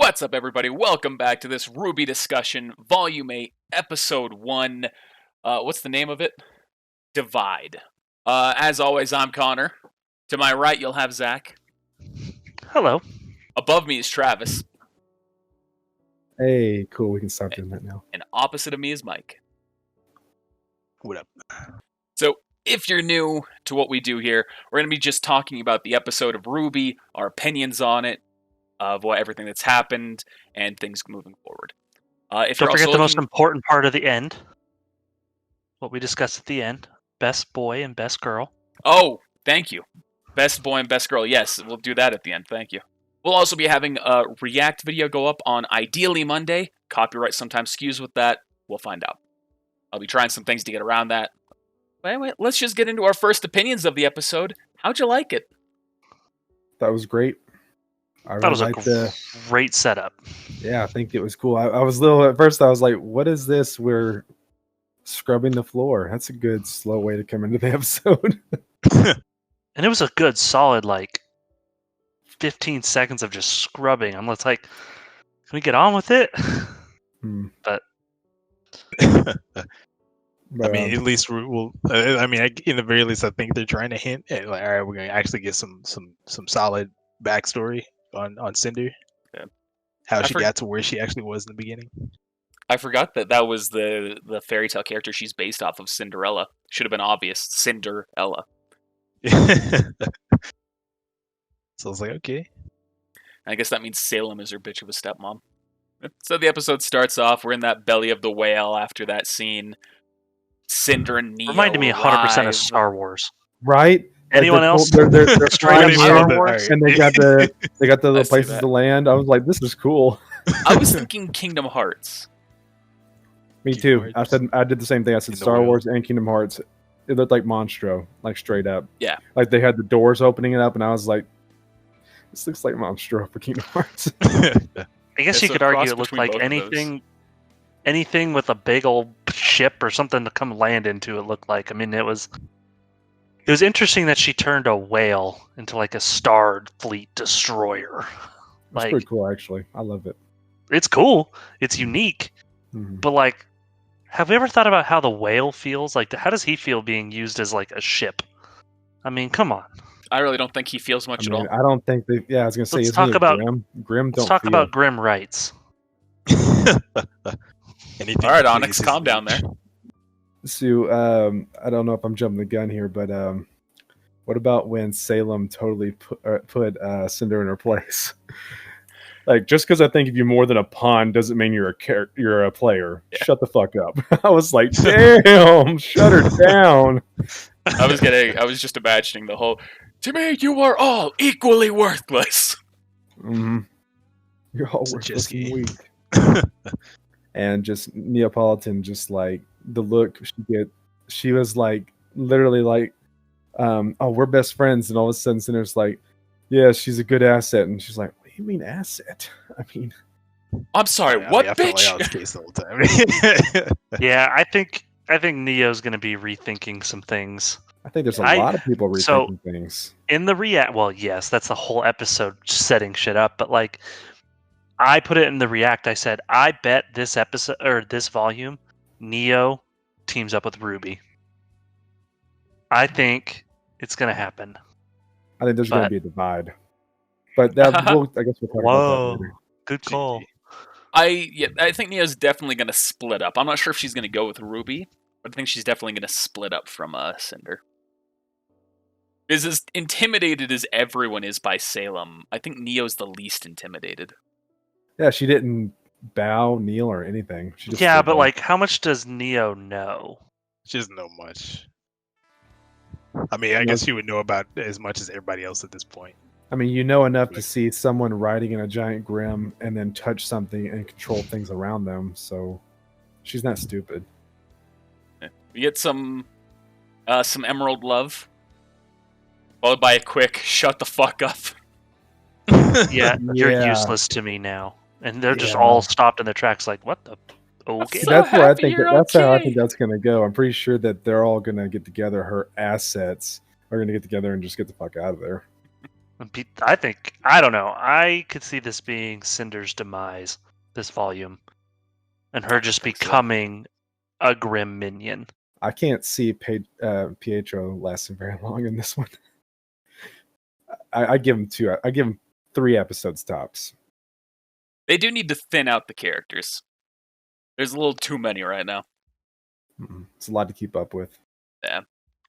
What's up, everybody? Welcome back to this RWBY discussion, Volume 8, Episode 1. What's the name of it? Divide. As always, I'm Connor. To my right, you'll have Zach. Hello. Above me is Travis. Hey, cool. We can stop doing that now. And opposite of me is Mike. What up? So, if you're new to what we do here, we're going to be just talking about the episode of RWBY, our opinions on it, of everything that's happened, and things moving forward. If Don't you're forget also the most important part of the end. What we discussed at the end. Best boy and best girl. Oh, thank you. Best boy and best girl. Yes, we'll do that at the end. Thank you. We'll also be having a React video go up on ideally Monday. Copyright sometimes skews with that. We'll find out. I'll be trying some things to get around that. But anyway, let's just get into our first opinions of the episode. How'd you like it? That was great. That was a great setup. Yeah, I think it was cool. I was little at first. I was like, "What is this? We're scrubbing the floor." That's a good slow way to come into the episode. And it was a good solid 15 seconds of just scrubbing. I'm like, can we get on with it? But I mean, at least we'll. I mean, in the very least, I think they're trying to hint at all right, we're going to actually get some solid backstory on Cinder. Yeah. How she got to where she actually was in the beginning. I forgot that was the fairy tale character she's based off of, Cinderella. Should have been obvious. Cinderella. So I was like, okay. I guess that means Salem is her bitch of a stepmom. So the episode starts off. We're in that belly of the whale after that scene. Cinder and Neo reminded me 100% of Star Wars. Right? Anyone else? They're Straight up Star Wars? and they got the little places to land. I was like, "This is cool." I was thinking Kingdom Hearts. Me too. I did the same thing. I said Star Wars and Kingdom Hearts. It looked like Monstro, straight up. Yeah. Like they had the doors opening it up, and I was like, "This looks like Monstro for Kingdom Hearts." I guess you could argue it looked like anything with a big old ship or something to come land into. It looked like. I mean, it was interesting that she turned a whale into a Star Fleet destroyer. It's pretty cool, actually. I love it. It's cool. It's unique. Mm-hmm. But have we ever thought about how the whale feels? How does he feel being used as a ship? I mean, come on. I really don't think he feels much at all. I don't think they. Yeah, I was gonna say. Let's talk about Grimm. Let's talk about Grimm rights. All right, Onyx, calm down there. So, I don't know if I'm jumping the gun here, but what about when Salem totally put Cinder in her place? Just because I think of you more than a pawn doesn't mean you're a player. Yeah. Shut the fuck up. I was like, damn, shut her down. I was just imagining the whole. To me, you are all equally worthless. Mm-hmm. You're all worthless and weak. And just Neapolitan, just the look she get. She was literally oh, we're best friends, and all of a sudden Cinder's like, yeah, she's a good asset, and she's like, what do you mean asset? I mean, I'm sorry, what, I bitch? Felt like I was the case the whole time. Yeah, I think Neo's going to be rethinking some things. I think there's a lot of people rethinking things. In the React, well, yes, that's the whole episode setting shit up, but I put it in the React. I said, I bet this episode or this volume, Neo teams up with RWBY. I think it's going to happen. I think there's going to be a divide, but I guess we'll talk about that later. Good call. I think Neo's definitely going to split up. I'm not sure if she's going to go with RWBY, but I think she's definitely going to split up from Cinder. Because as intimidated as everyone is by Salem, I think Neo's the least intimidated. Yeah, she didn't bow, kneel, or anything. She just but how much does Neo know? She doesn't know much. I mean, I guess she would know about as much as everybody else at this point. I mean, you know enough to see someone riding in a giant Grimm and then touch something and control things around them, so she's not stupid. We get some Emerald love, followed by a quick shut the fuck up. Yeah, you're useless to me now. And they're just all stopped in their tracks what the... Okay. So that's where I think that's okay. how I think that's going to go. I'm pretty sure that they're all going to get together. Her assets are going to get together and just get the fuck out of there. I don't know. I could see this being Cinder's demise, this volume, and her just think so. becoming a grim minion. I can't see Pietro lasting very long in this one. I give him 2. I give him 3 episodes tops. They do need to thin out the characters. There's a little too many right now. It's a lot to keep up with. Yeah.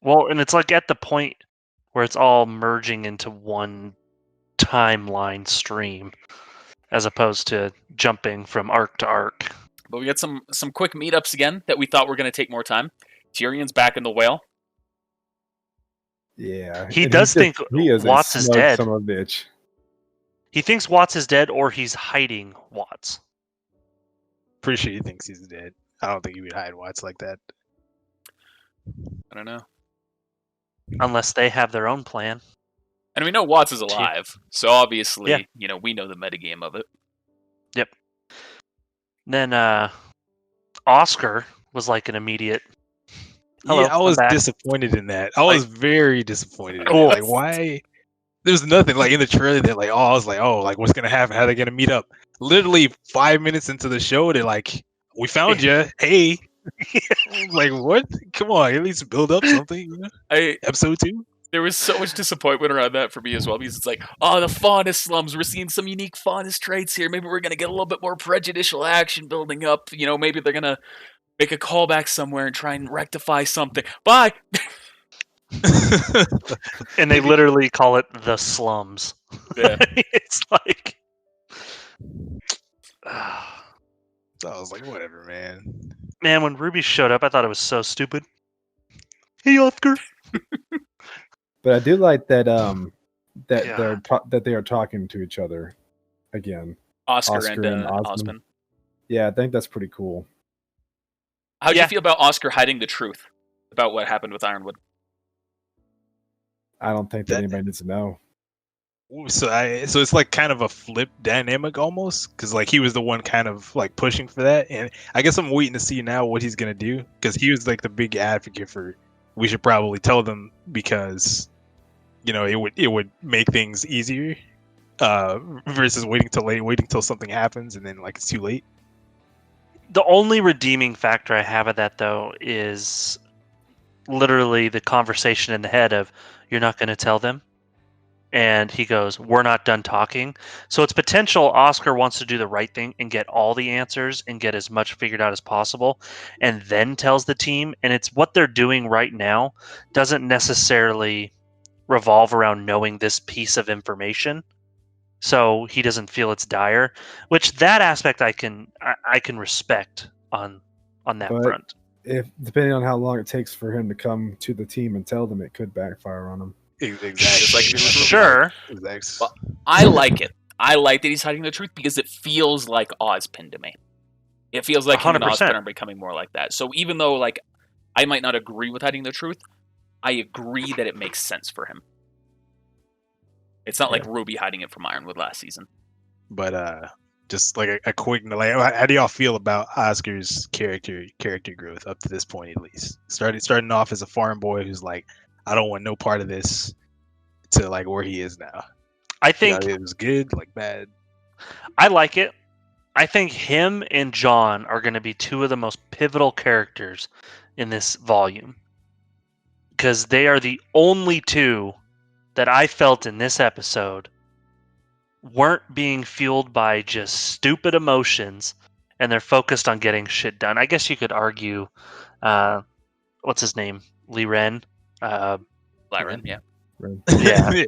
Well, and it's like at the point where it's all merging into one timeline stream, as opposed to jumping from arc to arc. But we got some quick meetups again that we thought were going to take more time. Tyrion's back in the whale. Yeah, He and does think he is Watts a is smug dead. son of a bitch. He thinks Watts is dead, or he's hiding Watts. Pretty sure he thinks he's dead. I don't think he would hide Watts like that. I don't know. Unless they have their own plan. And we know Watts is alive, so obviously, Yeah. we know the metagame of it. Yep. Then Oscar was like an immediate. Hello, yeah, I was I'm back. disappointed in that. I was very disappointed. In Oh. that. Like, why? There's nothing like in the trailer that like, I was like, like, what's gonna happen? How are they gonna meet up? Literally 5 minutes into the show, they're like, we found you. Hey, like what? Come on, at least build up something. You know? Episode 2. There was so much disappointment around that for me as well, because it's like, oh, the faunus slums, we're seeing some unique faunus traits here. Maybe we're going to get a little bit more prejudicial action building up. Maybe they're going to make a callback somewhere and try and rectify something. Bye! And they literally call it the slums. Yeah. It's like. So I was like, whatever, man. Man, when Ruby showed up, I thought it was so stupid. Hey, Oscar. But I do like that Yeah. that they are talking to each other again. Oscar and Osmond. Osmond. Yeah, I think that's pretty cool. How'd Yeah. you feel about Oscar hiding the truth about what happened with Ironwood? I don't think that anybody needs to know. So it's like kind of a flip dynamic almost, because like he was the one kind of like pushing for that, and I guess I'm waiting to see now what he's gonna do, because he was like the big advocate for we should probably tell them, because it would make things easier versus waiting till something happens and then like it's too late. The only redeeming factor I have of that, though, is literally the conversation in the head of, you're not going to tell them? And he goes, we're not done talking. So it's potential Oscar wants to do the right thing and get all the answers and get as much figured out as possible, and then tells the team. And it's what they're doing right now doesn't necessarily revolve around knowing this piece of information. So he doesn't feel it's dire, which that aspect I can respect on that But front. If depending on how long it takes for him to come to the team and tell them, it could backfire on him. Exactly. Just like Sure. Exactly. Well, I like it. I like that he's hiding the truth because it feels like Ozpin to me. It feels like him and 100%. Ozpin are becoming more like that. So even though like I might not agree with hiding the truth, I agree that it makes sense for him. It's not like Ruby hiding it from Ironwood last season. But just like a quick, like, how do y'all feel about Oscar's character growth up to this point, at least? Starting off as a farm boy who's like, I don't want no part of this, to like where he is now. I think it was good, like bad. I like it. I think him and John are going to be two of the most pivotal characters in this volume, because they are the only two that I felt in this episode weren't being fueled by just stupid emotions, and they're focused on getting shit done. I guess you could argue, what's his name? Lee Ren? Lyran, yeah. Yeah.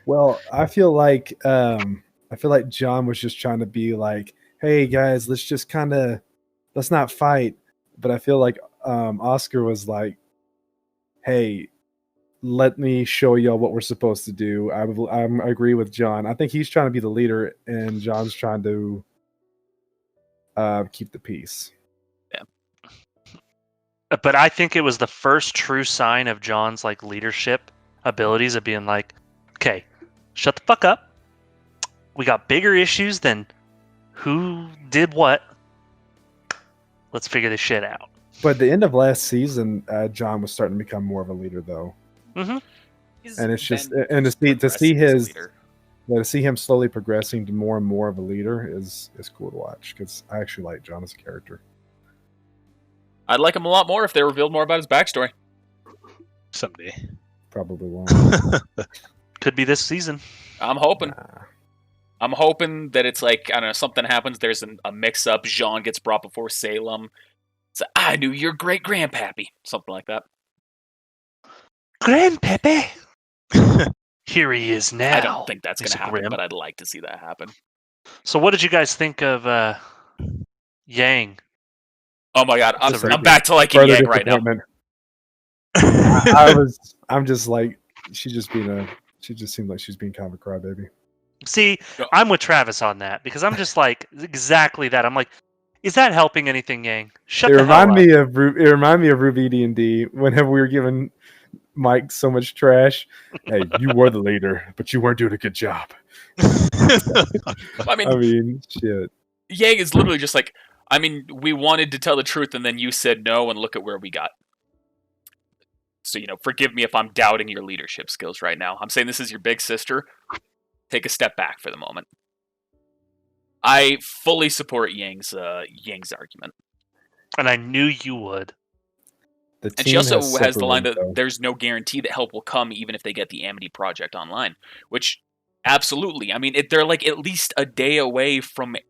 Well, I feel like John was just trying to be like, hey guys, let's not fight. But I feel like Oscar was like, hey, let me show y'all what we're supposed to do. I agree with John. I think he's trying to be the leader, and John's trying to keep the peace. But I think it was the first true sign of John's like leadership abilities of being like, okay, shut the fuck up. We got bigger issues than who did what. Let's figure this shit out. But at the end of last season, John was starting to become more of a leader, though. Mm-hmm. And it's just been and to see progressing as a his leader. to see him slowly progressing to more and more of a leader is cool to watch because I actually like John as a character. I'd like him a lot more if they revealed more about his backstory. Someday. Probably won't. Could be this season. I'm hoping. Nah. I'm hoping that it's like, I don't know, something happens, there's a mix-up, Jean gets brought before Salem. It's I knew your great-grandpappy. Something like that. Grandpappy. Here he is now. I don't think that's going He's to happen, grim. but I'd like to see that happen. So what did you guys think of Yang? Oh my god, It's a I'm back to liking Further Yang right now. disappointment. I'm just like she just seemed like she's being kind of a crybaby. See, No. I'm with Travis on that because I'm just like exactly that. I'm like, is that helping anything, Yang? Shut It the hell reminded up. me of RWBY D&D whenever we were giving Mike so much trash. Hey, you were the leader, but you weren't doing a good job. I mean, Shit. Yang is literally just like, I mean, we wanted to tell the truth and then you said no and look at where we got. So, forgive me if I'm doubting your leadership skills right now. I'm saying this is your big sister. Take a step back for the moment. I fully support Yang's argument. And I knew you would. And she also has the line that there's no guarantee that help will come even if they get the Amity project online. Which, absolutely. I mean, they're like at least a day away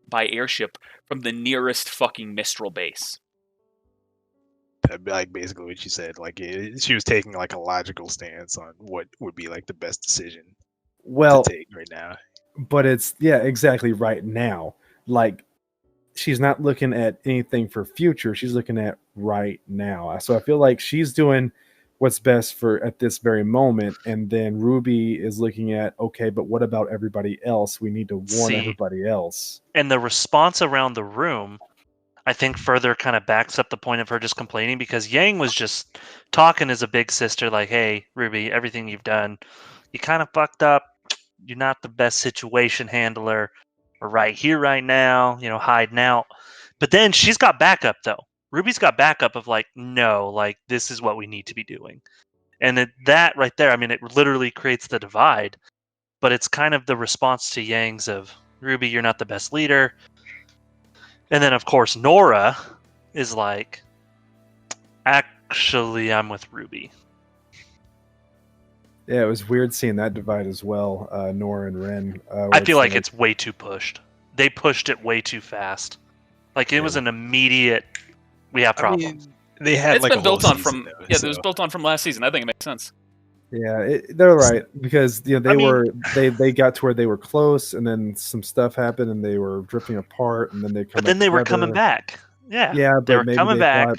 by airship from the nearest fucking Mistral base. That'd be like basically what she said. Like she was taking like a logical stance on what would be like the best decision to take right now. But it's exactly right now. Like she's not looking at anything for future. She's looking at right now. So I feel like she's doing what's best for at this very moment. And then RWBY is looking at, okay, but what about everybody else? We need to warn everybody else. And the response around the room, I think further kind of backs up the point of her just complaining because Yang was just talking as a big sister, like, hey, RWBY, everything you've done, you kind of fucked up. You're not the best situation handler. We're right here, right now, hiding out. But then she's got backup, though. RWBY's got backup of like, no, like, this is what we need to be doing. And that right there, I mean, it literally creates the divide. But it's kind of the response to Yang's of, RWBY, you're not the best leader. And then, of course, Nora is like, actually, I'm with RWBY. Yeah, it was weird seeing that divide as well, Nora and Ren. I feel like it's way too pushed. They pushed it way too fast. Like, it was an immediate, we have problems. I mean, they had it's like been a whole built on season, from though, it was built on from last season. I think it makes sense. Yeah, they're right because they got to where they were close, and then some stuff happened, and they were drifting apart, and then they were coming back. Yeah, but they were maybe coming back. Thought,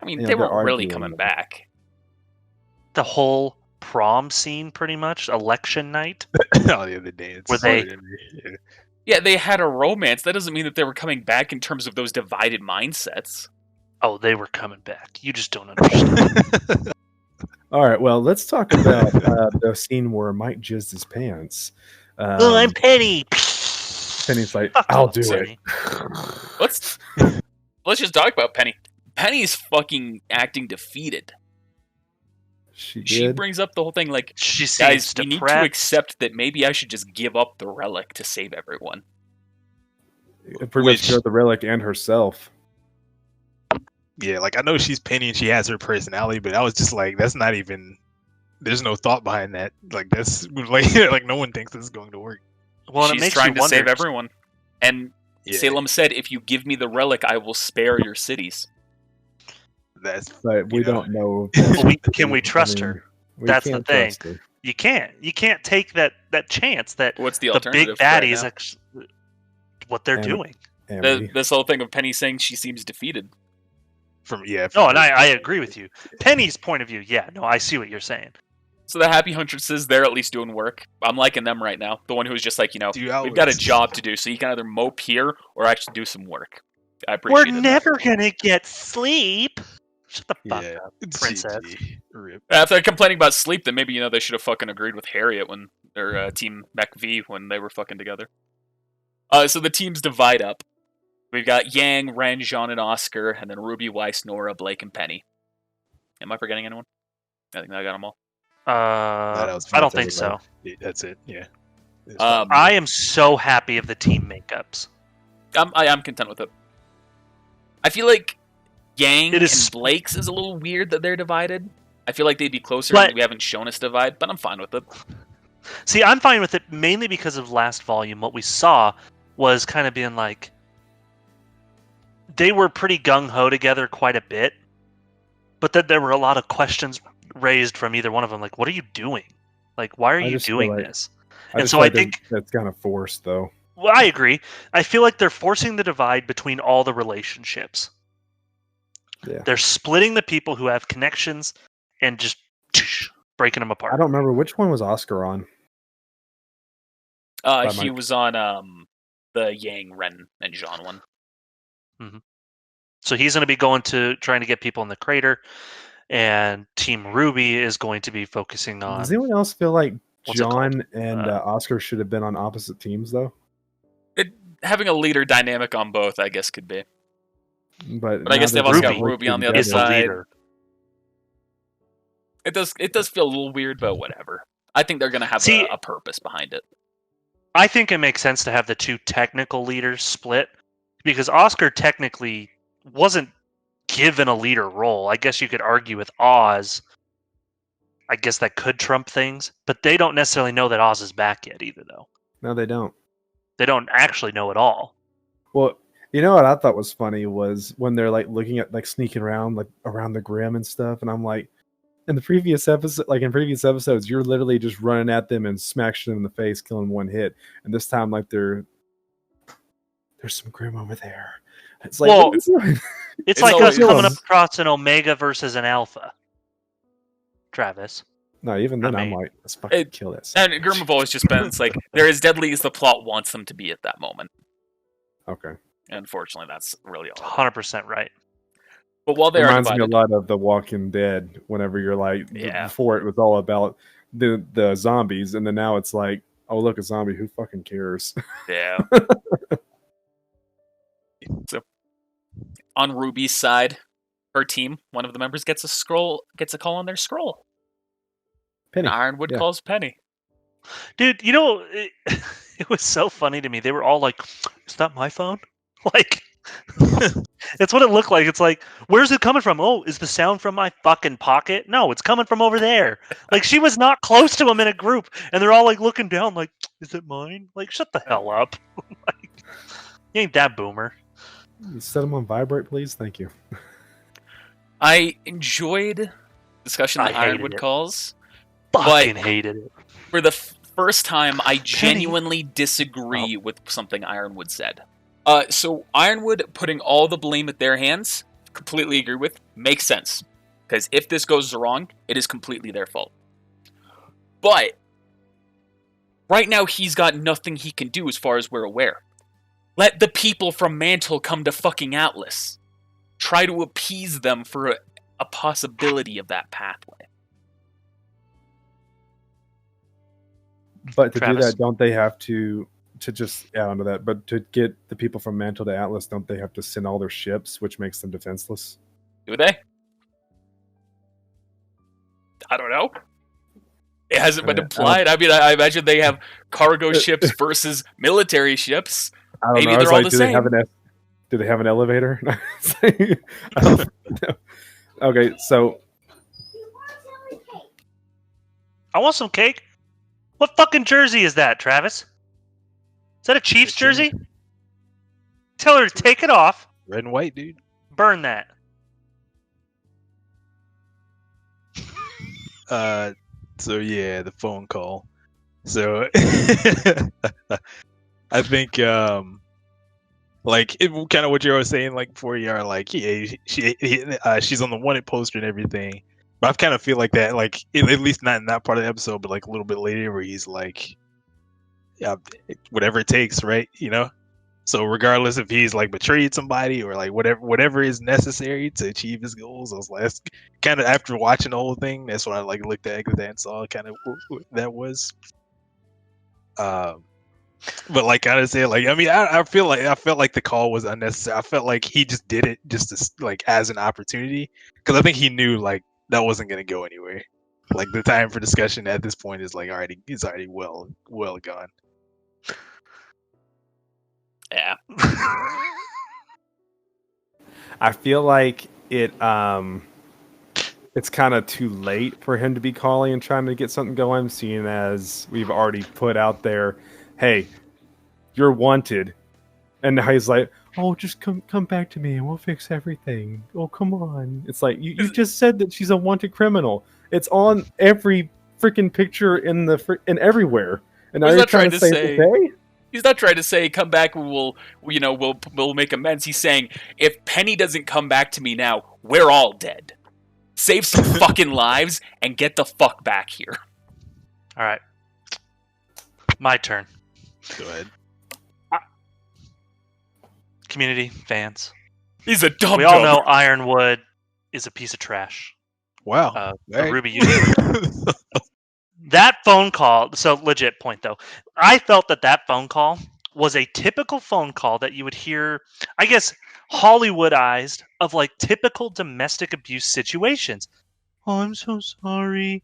I mean, they weren't really coming back. The whole prom scene, pretty much election night. Oh, the other day, were they? Yeah, they had a romance. That doesn't mean that they were coming back in terms of those divided mindsets. Oh, they were coming back. You just don't understand. All right, well, let's talk about the scene where Mike jizzed his pants. I'm Penny. Penny's like, I'll do it. Let's just talk about Penny. Penny's fucking acting defeated. She brings up the whole thing like, she guys, you need to accept that maybe I should just give up the relic to save everyone. Pretty much killed the relic and herself. Yeah, like I know she's Penny and she has her personality, but I was just like, that's not even. There's no thought behind that. Like that's like no one thinks this is going to work. Well, she's trying to save everyone, and Salem said, "If you give me the relic, I will spare your cities." But we don't know. Can we trust her? That's the thing. You can't. You can't take that chance that what's the big baddie is actually what they're doing. This whole thing of Penny saying she seems defeated. And I agree with you. Penny's point of view, I see what you're saying. So the Happy Huntresses, they're at least doing work. I'm liking them right now. The one who's just like, we've got a job to do, so you can either mope here or actually do some work. I appreciate it. We're never gonna get sleep. Shut the fuck up, princess. After complaining about sleep, then maybe they should have fucking agreed with Harriet when their team Mech V when they were fucking together. So the teams divide up. We've got Yang, Ren, Jean, and Oscar, and then RWBY, Weiss, Nora, Blake, and Penny. Am I forgetting anyone? I think I got them all. That was I don't fantastic. think so. Yeah, that's it. Yeah. I am so happy of the team makeups. I am content with it. I feel like Yang It is- and Blake's is a little weird that they're divided. I feel like they'd be closer, But- and we haven't shown us divide, but I'm fine with it. See, I'm fine with it mainly because of last volume. What we saw was kind of being like they were pretty gung-ho together quite a bit, but then there were a lot of questions raised from either one of them, like, what are you doing? Like, why are I you just feel doing like- this? I And just so feel I like think- that's kind of forced, though. Well, I agree. I feel like they're forcing the divide between all the relationships. Yeah. They're splitting the people who have connections and just breaking them apart. I don't remember which one was Oscar on. He Mike. was on the Yang, Ren, and Jean one. So he's going to be going to trying to get people in the crater, and Team RWBY is going to be focusing on. Does anyone else feel like What's it John and Uh, Oscar should have been on opposite teams, though? Having a leader dynamic on both, I guess, could be. But I guess now they've also they're got working Ruby on the other is the together. side. leader. It does feel a little weird, but whatever. I think they're gonna have See- a purpose behind it. I think it makes sense to have the two technical leaders split because Oscar technically wasn't given a leader role. I guess you could argue with Oz. I guess that could trump things, but they don't necessarily know that Oz is back yet either, though. No, they don't. They don't actually know at all. Well, you know what I thought was funny was when they're like looking at like sneaking around like around the Grim and stuff, and I'm like, in previous episodes, you're literally just running at them and smashing them in the face, killing one hit, and this time like there's some Grim over there. It's like, Well, what is it? It's It's like us always- coming up across an Omega versus an Alpha. Travis. No, even then I'm mean, like, let's fucking it- kill this. And Grim have always just been, it's like, they're as deadly as the plot wants them to be at that moment. Okay, And unfortunately, that's really all. 100% right. But while they are reminds me a divided, lot of The Walking Dead. Whenever you're like, Yeah. before it was all about the zombies, and then now it's like, oh look, a zombie. Who fucking cares? yeah. So, on Ruby's side, her team, one of the members gets a call on their scroll. Penny. And Ironwood yeah. calls Penny. Dude, you know, it was so funny to me. They were all like, is that my phone? Like, it's what it looked like. It's like, where's it coming from? Oh, is the sound from my fucking pocket? No, it's coming from over there. Like, she was not close to him in a group, and they're all like looking down, like, is it mine? Like, shut the hell up. Like, you ain't that boomer. You set them on vibrate, please. Thank you. I enjoyed discussion I that hated Ironwood it. calls. Fucking hated it. For the first time, I genuinely disagree with something Ironwood said. So Ironwood putting all the blame at their hands, completely agree with, makes sense. Because if this goes wrong, it is completely their fault. But right now, he's got nothing he can do as far as we're aware. Let the people from Mantle come to fucking Atlas. Try to appease them for a possibility of that pathway. But to Travis. do that, don't they have to just add on to that? But to get the people from Mantle to Atlas, don't they have to send all their ships, which makes them defenseless? Do they? I don't know. It hasn't been I implied. I mean, I imagine they have cargo ships versus military ships. I don't Maybe know. I was they're all like, the same. do they have an elevator? I don't know. Okay, so I want some cake. What fucking jersey is that, Travis? Is that a Chiefs jersey? Tell her to take it off. Red and white, dude. Burn that. So yeah, the phone call. So I think like it, kind of what you were saying like before, you are like, yeah, she's on the wanted poster and everything. But I kind of feel like that, like at least not in that part of the episode, but like a little bit later where he's like, yeah, whatever it takes, right? You know. So regardless if he's like betrayed somebody or like whatever is necessary to achieve his goals, I was like, that's kind of after watching the whole thing, that's what I like looked at that and saw kind of what that was. But like I said, like I mean, I felt like the call was unnecessary. I felt like he just did it just to, like as an opportunity because I think he knew like that wasn't gonna go anywhere. Like the time for discussion at this point is like it's already well gone. Yeah. I feel like it's kind of too late for him to be calling and trying to get something going, seeing as we've already put out there, hey, you're wanted. And now he's like, oh, just come back to me and we'll fix everything. Oh, come on. It's like, you just said that she's a wanted criminal. It's on every freaking picture in everywhere. And now He's you're not trying to save the day? He's not trying to say come back. We'll make amends. He's saying if Penny doesn't come back to me now, we're all dead. Save some fucking lives and get the fuck back here. All right, my turn. Go ahead. Community fans, He's a dumb. we all know Ironwood is a piece of trash. Wow. The RWBY user. That phone call, so legit point though, I felt that phone call was a typical phone call that you would hear, I guess, Hollywoodized of like typical domestic abuse situations. Oh, I'm so sorry.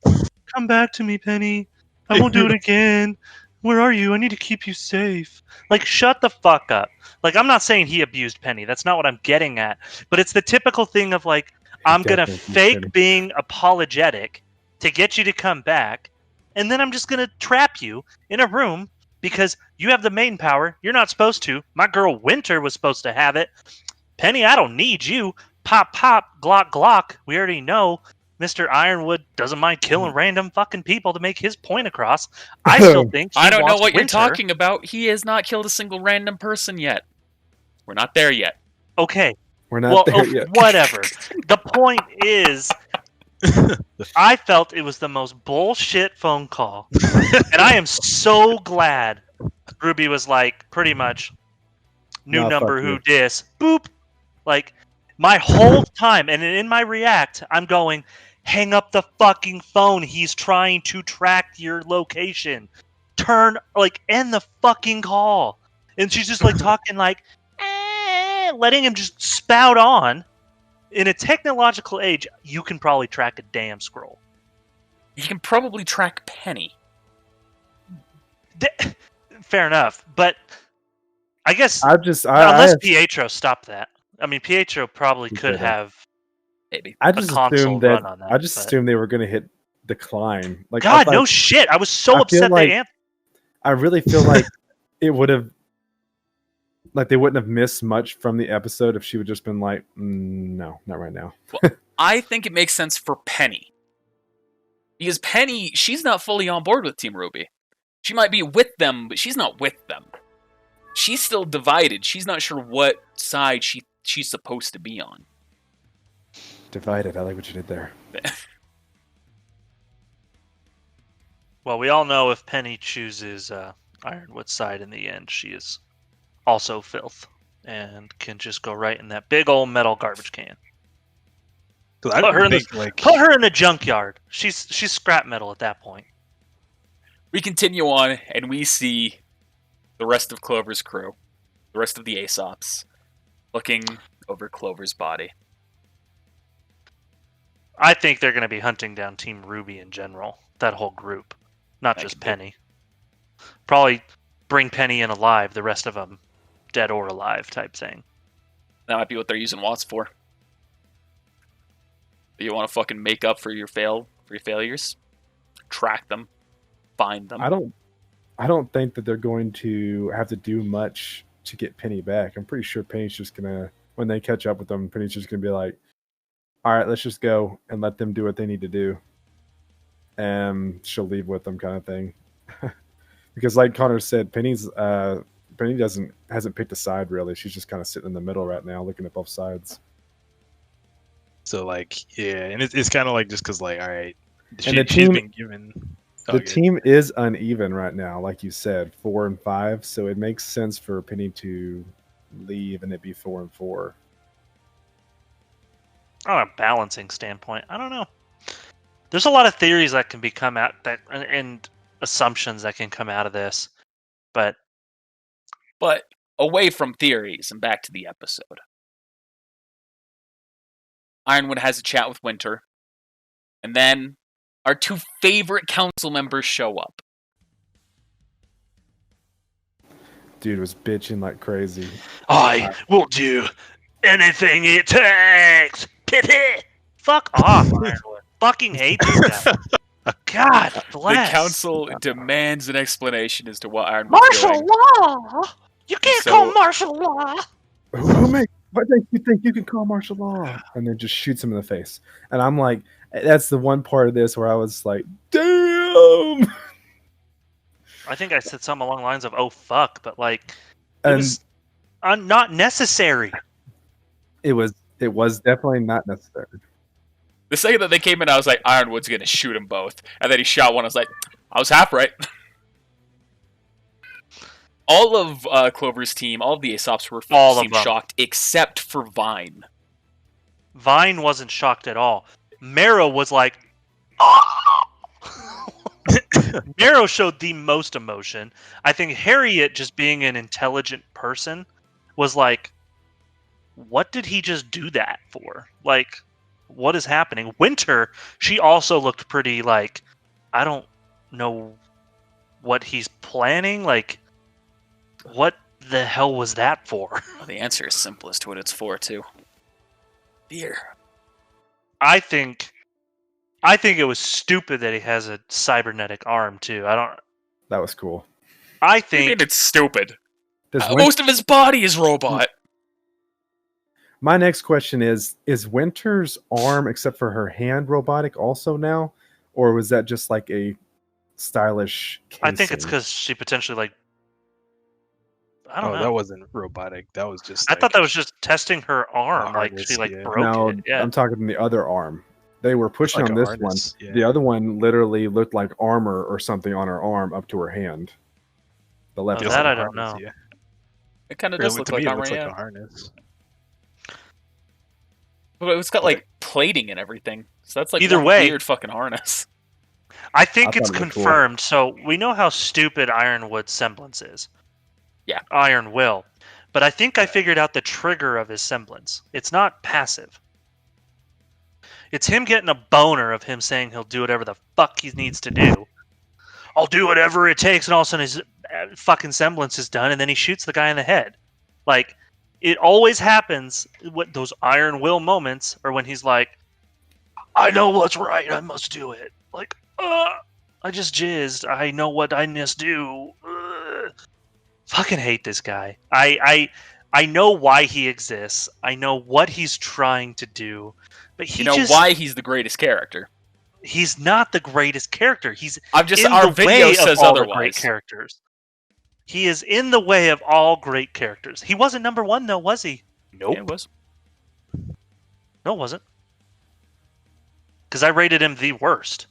Come back to me, Penny. I won't do it again. Where are you? I need to keep you safe. Like, shut the fuck up. Like, I'm not saying he abused Penny. That's not what I'm getting at. But it's the typical thing of like, I'm going to fake being apologetic to get you to come back. And then I'm just going to trap you in a room because you have the main power. You're not supposed to. My girl Winter was supposed to have it. Penny, I don't need you. Pop, pop, glock, glock. We already know Mr. Ironwood doesn't mind killing random fucking people to make his point across. I still think I don't know what Winter. you're talking about. He has not killed a single random person yet. We're not there yet. Okay. We're not there yet. Whatever. The point is, I felt it was the most bullshit phone call. And I am so glad RWBY was like, pretty much, new number, who dis, boop. Like, my whole time, and in my react, I'm going, hang up the fucking phone. He's trying to track your location. End the fucking call. And she's just like talking like, letting him just spout on. In a technological age, you can probably track a damn scroll. You can probably track Penny. Fair enough, but I guess unless Pietro stopped that. I mean, Pietro probably could have maybe I just assumed run on that. I just assumed they were going to hit decline. Like, God, no shit. I was so upset they answered. I really feel like it would have, like, they wouldn't have missed much from the episode if she would just been like, no, not right now. Well, I think it makes sense for Penny. Because Penny, she's not fully on board with Team RWBY. She might be with them, but she's not with them. She's still divided. She's not sure what side she's supposed to be on. Divided. I like what you did there. Well, we all know if Penny chooses Ironwood's side in the end, she is also filth and can just go right in that big old metal garbage can. Put her in the junkyard. She's scrap metal at that point. We continue on, and we see the rest of Clover's crew, the rest of the Aesops, looking over Clover's body. I think they're going to be hunting down Team RWBY in general. That whole group. Not just Penny. Probably bring Penny in alive, the rest of them dead or alive type thing. That might be what they're using Watts for. You want to fucking make up for your failures? Track them. Find them. I don't think that they're going to have to do much to get Penny back. I'm pretty sure Penny's just gonna, when they catch up with them, Penny's just gonna be like, all right, let's just go and let them do what they need to do. And she'll leave with them, kind of thing. Because like Connor said, Penny hasn't picked a side really. She's just kind of sitting in the middle right now, looking at both sides. So like, yeah, and it's kind of like just because like, all right, she's been given. The team is uneven right now, like you said, 4 and 5. So it makes sense for Penny to leave and it be 4 and 4. On a balancing standpoint, I don't know. There's a lot of theories that can come out and assumptions that can come out of this, but away from theories and back to the episode. Ironwood has a chat with Winter, and then Our 2 favorite council members show up. Dude was bitching like crazy. I will do anything it takes. Pity. Fuck off, Ironwood. Fucking hate this guy. God bless. The council demands an explanation as to what Ironwood's Martial doing. law. You can't So- call martial law. What makes you think you can call martial law? And then just shoots him in the face. And I'm like, that's the one part of this where I was like, damn. I think I said something along the lines of "oh fuck," but like it And was not necessary. it was definitely not necessary. The second that they came in, I was like, Ironwood's gonna shoot them both. And then he shot one. I was like, I was half right. All of Clover's team, all of the Aesop's were All of seemed them. shocked, except for Vine. Vine wasn't shocked at all. Marrow was like, "Ah!" Marrow showed the most emotion. I think Harriet, just being an intelligent person, was like, what did he just do that for? Like, what is happening? Winter, she also looked pretty like, I don't know what he's planning. Like, what the hell was that for? Well, the answer is simple as to what it's for, too. Fear. I think it was stupid that he has a cybernetic arm too. That was cool. I I think mean, it's stupid. Does Most of his body is robot. My next question is Winter's arm, except for her hand, robotic also now? Or was that just like a stylish casing? I think it's because she potentially like. I don't know. That wasn't robotic. That was just. I thought that was just testing her arm. Like harness, she like yeah. broke No, it. Yeah. I'm talking the other arm. They were pushing like on a this harness, one. yeah. The other one literally looked like armor or something on her arm up to her hand. The left Oh, Feels that arm. like I a don't harness, know. Yeah. It kind of Really, does look to like me, it armor, looks yeah. like a harness. But it's got like plating and everything. So that's like Either one way- weird fucking harness. I think I it's thought it was cool. confirmed. So we know how stupid Ironwood's semblance is. Yeah. Iron Will. But I think I figured out the trigger of his semblance. It's not passive. It's him getting a boner of him saying he'll do whatever the fuck he needs to do. I'll do whatever it takes, and all of a sudden his fucking semblance is done, and then he shoots the guy in the head. Like, it always happens, what those Iron Will moments are when he's like, I know what's right, I must do it. Like, I just jizzed, I know what I must do. Fucking hate this guy. I know why he exists. I know what he's trying to do, but he You know just why he's the greatest character? he's not the greatest character. He's I'm just in our the video way says of all the great otherwise. characters. He is in the way of all great characters. He wasn't number one though, was he? Nope. Yeah, it was. No, it wasn't. Because I rated him the worst,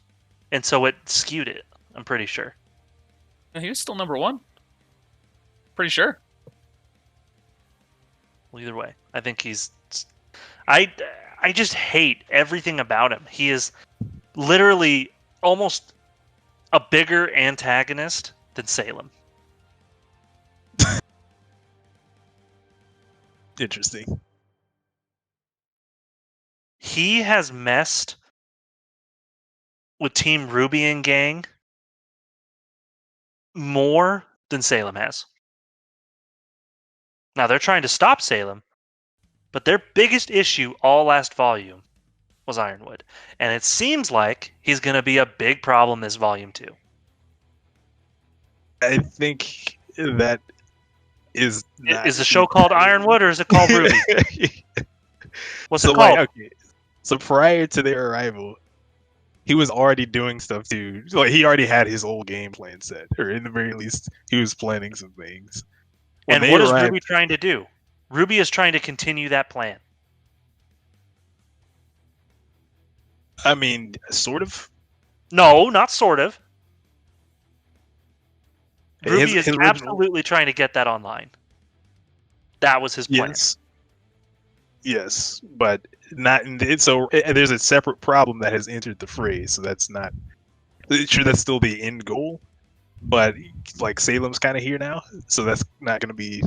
and so it skewed it. I'm pretty sure. He was still number one. Pretty sure. Well, either way, I think he's. I just hate everything about him. He is literally almost a bigger antagonist than Salem. Interesting. He has messed with Team Ruby and gang more than Salem has. Now they're trying to stop Salem, but their biggest issue all last volume was Ironwood. And it seems like he's going to be a big problem this volume too. I think that is. Not Is the show called Ironwood or is it called Ruby? What's so it called? okay. So prior to their arrival, he was already doing stuff too. Like he already had his old game plan set, or in the very least, he was planning some things. When And they what is arrived- Ruby trying to do? Ruby is trying to continue that plan. I mean, sort of. No, not sort of. Ruby His is original- absolutely trying to get that online. That was his plan. Yes, but not. So there's a separate problem that has entered the fray. So that's not. Sure, that's still the end goal, but like Salem's kind of here now, so that's not going to be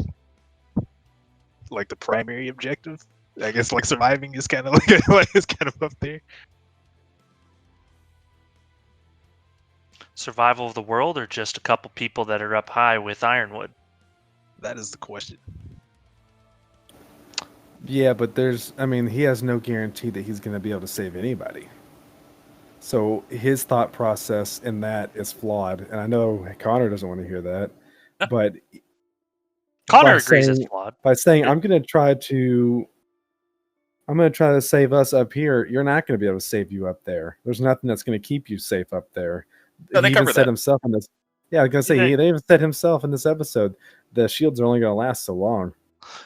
like the primary objective. I guess like surviving is kind of like it's kind of up there. Survival of the world, or just a couple people that are up high with Ironwood? That is the question. Yeah, but he has no guarantee that he's going to be able to save anybody. So his thought process in that is flawed. And I know Connor doesn't want to hear that, but Connor agrees it's flawed. by saying I'm going to try to save us up here, you're not going to be able to save you up there. There's nothing that's going to keep you safe up there. No, they He even cover said that. himself in this. Yeah, I was going to say, they even said himself in this episode, the shields are only going to last so long.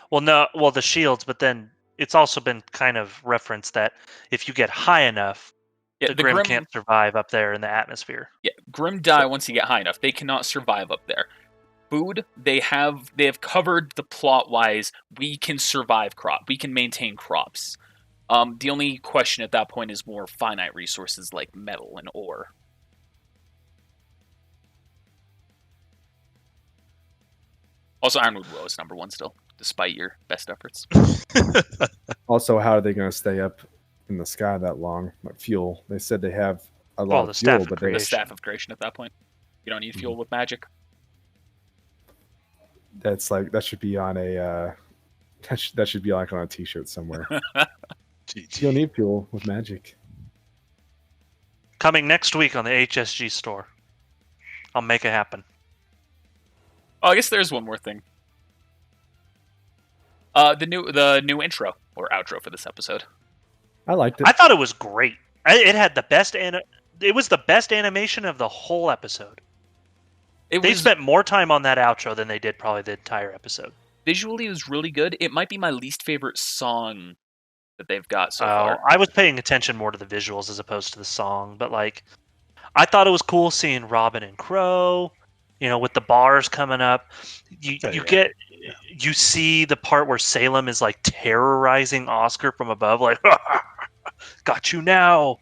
Well, no, the shields, but then it's also been kind of referenced that if you get high enough, the Grimm can't survive up there in the atmosphere. Yeah, Grimm die once you get high enough. They cannot survive up there. Food, they have covered the plot-wise. We can survive we can maintain crops. The only question at that point is more finite resources like metal and ore. Also, Ironwood Will is number one still, despite your best efforts. Also, how are they going to stay up in the sky that long? What fuel? They said they have a lot of fuel, but the Staff of Creation at that point. You don't need fuel with magic. That's like that should be on a that should be like on a T-shirt somewhere. You don't need fuel with magic. Coming next week on the HSG store. I'll make it happen. Oh, I guess there's one more thing. The new intro or outro for this episode. I liked it. I thought it was great. It had the best it was the best animation of the whole episode. They spent more time on that outro than they did probably the entire episode. Visually, it was really good. It might be my least favorite song that they've got so far. I was paying attention more to the visuals as opposed to the song, but like, I thought it was cool seeing Robin and Crow, with the bars coming up. You see the part where Salem is like terrorizing Oscar from above, like, got you now,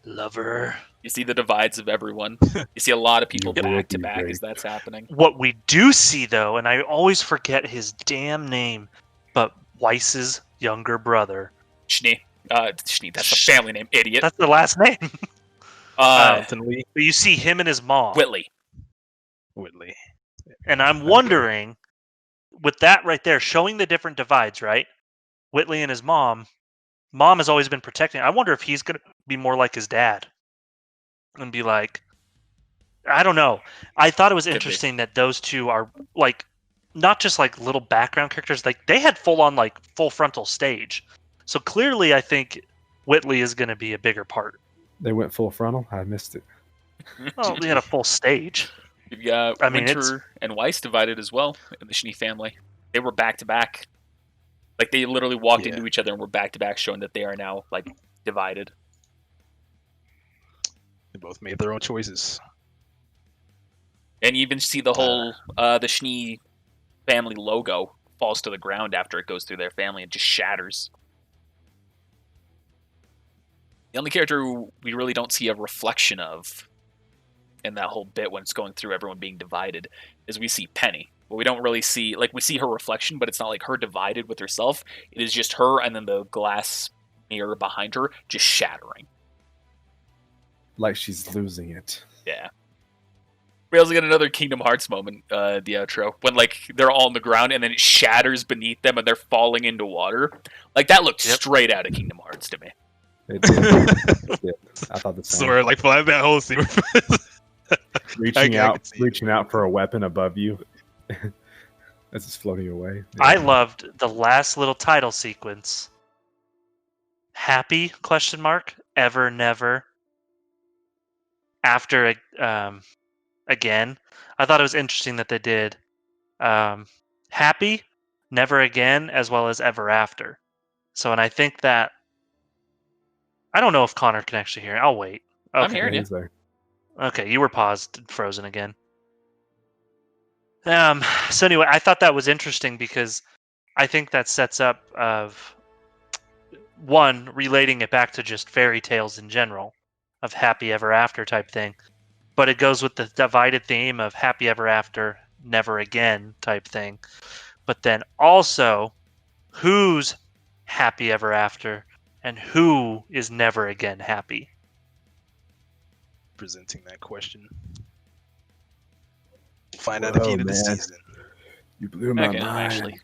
lover. You see the divides of everyone. You see a lot of people back to back as that's happening. What we do see, though, and I always forget his damn name, but Weiss's younger brother. Schnee. Schnee, that's a family name, idiot. That's the last name. Lee. But you see him and his mom. Whitley. And I'm wondering, with that right there, showing the different divides, right? Whitley and his mom has always been protecting. I wonder if he's going to be more like his dad. And be like, I don't know. I thought it was interesting that those two are like not just like little background characters. Like they had full frontal stage. So clearly, I think Whitley is going to be a bigger part. They went full frontal. I missed it. Well, they had a full stage. You've got Winter and Weiss divided as well in the Schnee family. They were back to back. Like they literally walked into each other and were back to back, showing that they are now like divided. They both made their own choices. And you even see the whole the Schnee family logo falls to the ground after it goes through their family and just shatters. The only character we really don't see a reflection of in that whole bit when it's going through everyone being divided is we see Penny. But we don't really see, like, we see her reflection, but it's not like her divided with herself. It is just her and then the glass mirror behind her just shattering. Like she's losing it. Yeah. We also get another Kingdom Hearts moment, the outro, when like they're all on the ground and then it shatters beneath them and they're falling into water. Like that looked straight out of Kingdom Hearts to me. It did. I thought the same. Swear, like that whole scene. reaching out for a weapon above you as it's floating away. Yeah. I loved the last little title sequence. Happy ? Ever never. After again. I thought it was interesting that they did happy, never again, as well as ever after. So, and I think that I don't know if Connor can actually hear it. I'll wait. Okay. I'm hearing you. Okay, you were paused, frozen again. So anyway, I thought that was interesting because I think that sets up of one, relating it back to just fairy tales in general of happy ever after type thing. But it goes with the divided theme of happy ever after, never again type thing. But then also, who's happy ever after and who is never again happy? Presenting that question. find out at the Whoa, end of the man. season. You blew my Okay, I'm mind. actually.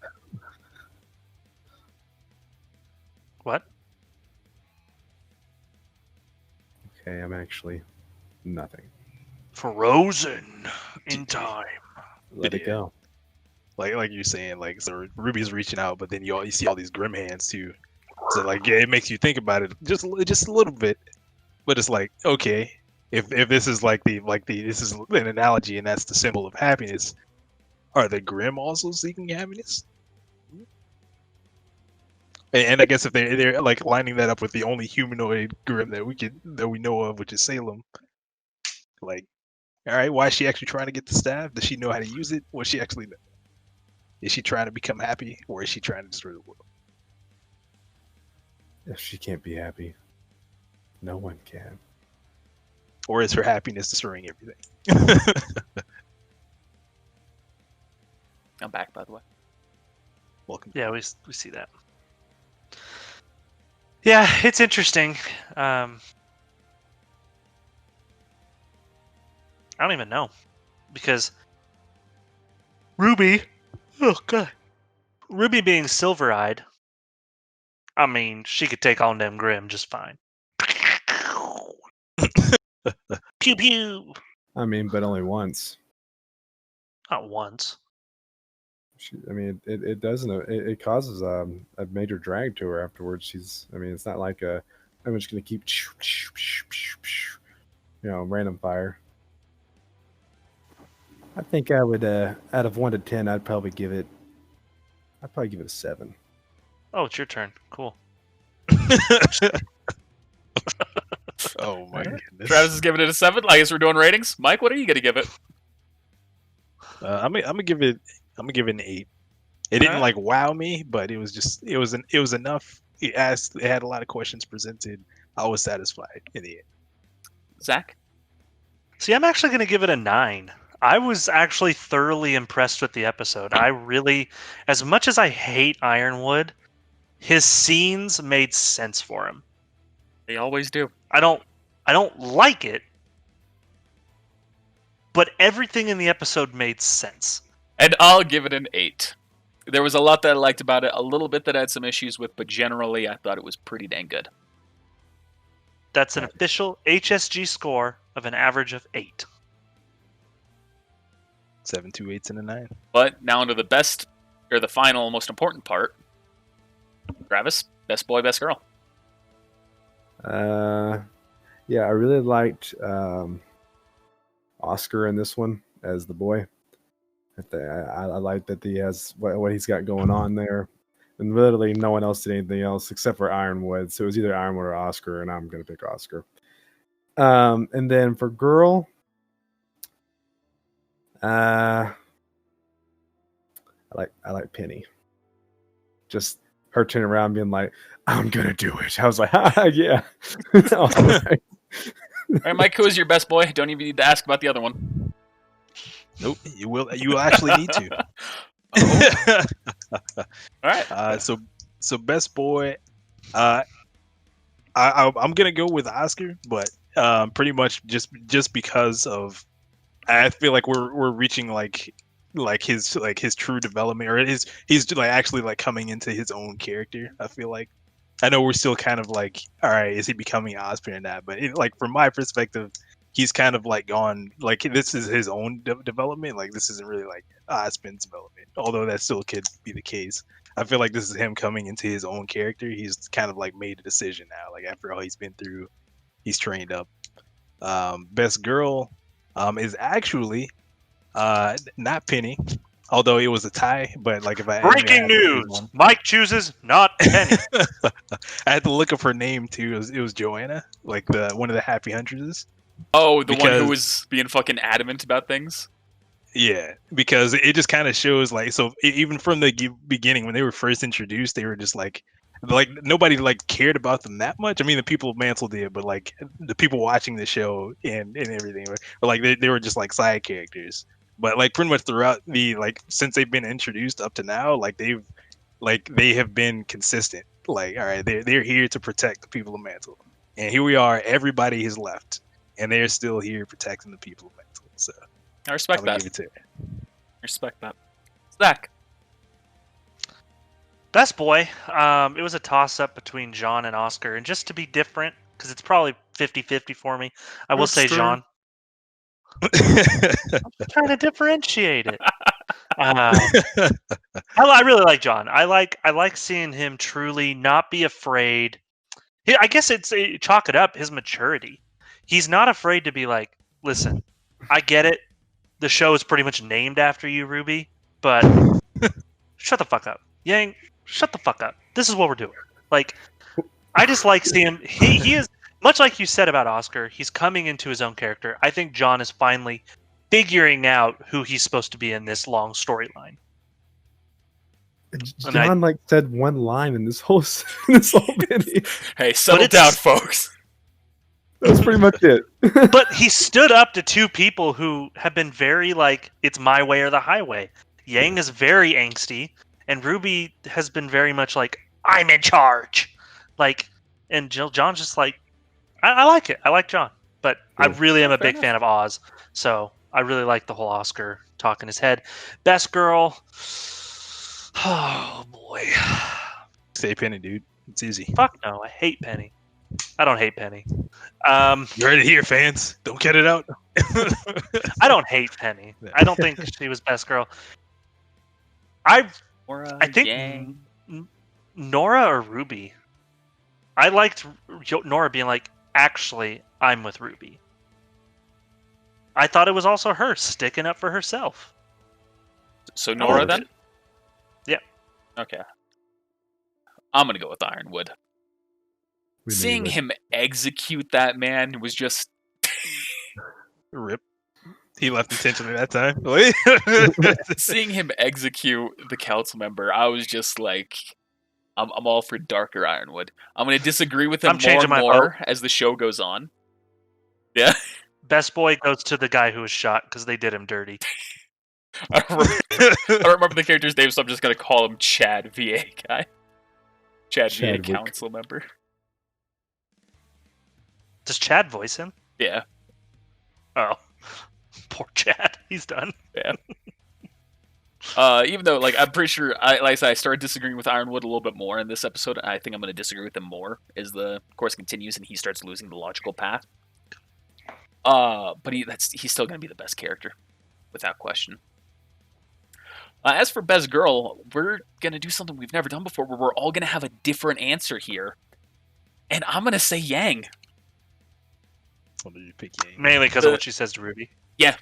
What? Okay, I'm actually nothing. Frozen in time. Let it Yeah. go. Like you're saying, like so Ruby's reaching out, but then you see all these grim hands too. So like yeah, it makes you think about it just a little bit. But it's like okay, if this is like the this is an analogy and that's the symbol of happiness, are the grim also seeking happiness? And I guess if they're like lining that up with the only humanoid grim that we know of, which is Salem, like all right, why is she actually trying to get the staff? Does she know how to use it? What she actually is she trying to become happy, or is she trying to destroy the world? If she can't be happy, no one can. Or is her happiness destroying everything? I'm back, by the way. Welcome. Yeah, we see that. Yeah, it's interesting. I don't even know because Ruby, oh god, Ruby being silver-eyed. I mean, she could take on them Grim just fine. Pew pew. I mean, but only once. Not once. I mean, it doesn't. It causes a major drag to her afterwards. She's. I mean, it's not like I'm just gonna keep, random fire. I think I would. Out of 1 to 10, I'd probably give it. I'd probably give it a 7. Oh, it's your turn. Cool. Oh my goodness. Travis is giving it a 7. I guess we're doing ratings. Mike, what are you gonna give it? I'm gonna give it an 8. It didn't Alright. like wow me, but it was enough. It had a lot of questions presented. I was satisfied in the end. Zach? See, I'm actually going to give it a 9. I was actually thoroughly impressed with the episode. I really, as much as I hate Ironwood, his scenes made sense for him. They always do. I don't like it, but everything in the episode made sense. And I'll give it an 8. There was a lot that I liked about it, a little bit that I had some issues with, but generally I thought it was pretty dang good. That's an official HSG score of an average of 8. 7 2 8s and a 9. But now into the final, most important part. Travis, best boy, best girl. Yeah, I really liked Oscar in this one as the boy. I like that he has what he's got going on there, and literally no one else did anything else except for Ironwood. So it was either Ironwood or Oscar, and I'm gonna pick Oscar. And then for girl, I like Penny. Just her turning around, being like, "I'm gonna do it." I was like, "Yeah." All right. All right, Mike, who is your best boy? Don't even need to ask about the other one. Nope, you will. You actually need to. All right. So best boy. I'm gonna go with Oscar, but pretty much just because of I feel like we're reaching like his true development, or he's like actually like coming into his own character. I feel like I know we're still kind of like, all right, is he becoming Osprey or not? But like from my perspective, he's kind of like gone like this is his own development. Like this isn't really like Osprey's development, although that still could be the case. I feel like this is him coming into his own character. He's kind of like made a decision now. Like after all he's been through, he's trained up. Best girl is actually not Penny, although it was a tie. But like if I Breaking news: Mike chooses not Penny. I had to look up her name too. It was Joanna, like the one of the Happy Huntresses. Oh, the one who was being fucking adamant about things? Yeah, because it just kind of shows like so even from the beginning when they were first introduced, they were just like nobody like cared about them that much. I mean, the people of Mansell did, but like the people watching the show and everything were like they were just like side characters. But like pretty much throughout the like since they've been introduced up to now, like they have been consistent. Like all right, they're here to protect the people of Mansell, and here we are. Everybody has left, and they're still here protecting the people of Mansell. So I respect I'm gonna that. give it to her. Respect that. Zach. Best boy. It was a toss-up between John and Oscar, and just to be different, because it's probably 50-50 for me, I will say John. Trying to differentiate it. I really like John. I like seeing him truly not be afraid. I guess it's chalk it up his maturity. He's not afraid to be like, listen, I get it. The show is pretty much named after you, RWBY, but shut the fuck up, Yang. Shut the fuck up. This is what we're doing. Like, I just like seeing he is much like you said about Oscar. He's coming into his own character. I think John is finally figuring out who he's supposed to be in this long storyline. John said one line in this whole video. Hey, settle down, folks. That's pretty much it. But he stood up to two people who have been very like, it's my way or the highway. Yang is very angsty, and RWBY has been very much like, I'm in charge. Like, and John's just like, I like it. I like John. But I really am a big fan of Oz. So I really like the whole Oscar talk in his head. Best girl. Oh, boy. Say Penny, dude. It's easy. Fuck no. I hate Penny. I don't hate Penny. You heard it here, fans. Don't cut it out. I don't hate Penny. I don't think she was best girl. I think Nora or RWBY. I liked Nora being like, actually, I'm with RWBY. I thought it was also her sticking up for herself. So Nora then? Yeah. Okay. I'm going to go with Ironwood. Seeing him execute that man was just... Rip. He left intentionally that time. Seeing him execute the council member, I was just like, I'm all for darker Ironwood. I'm going to disagree with him more and more as the show goes on. Yeah. Best boy goes to the guy who was shot because they did him dirty. I don't remember the character's name, so I'm just going to call him Chad, VA guy. Chad VA council member. Does Chad voice him? Yeah. Oh. Poor Chad. He's done. Yeah. Even though, I'm pretty sure, like I said, I started disagreeing with Ironwood a little bit more in this episode. I think I'm going to disagree with him more as the course continues and he starts losing the logical path. But he's still going to be the best character, without question. As for best girl, we're going to do something we've never done before, where we're all going to have a different answer here. And I'm going to say Yang. What did you pick, Yang? Mainly because of what she says to RWBY. Yeah.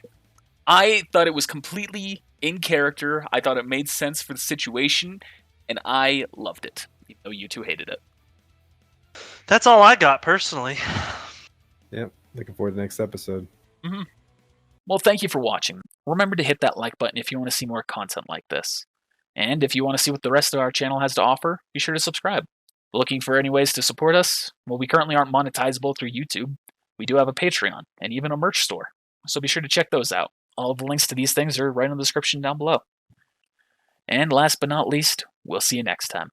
I thought it was completely in character. I thought it made sense for the situation, and I loved it, even though you two hated it. That's all I got, personally. Yep. Looking forward to the next episode. Mm-hmm. Well, thank you for watching. Remember to hit that like button if you want to see more content like this. And if you want to see what the rest of our channel has to offer, be sure to subscribe. Looking for any ways to support us? Well, we currently aren't monetizable through YouTube. We do have a Patreon and even a merch store, so be sure to check those out. All of the links to these things are right in the description down below. And last but not least, we'll see you next time.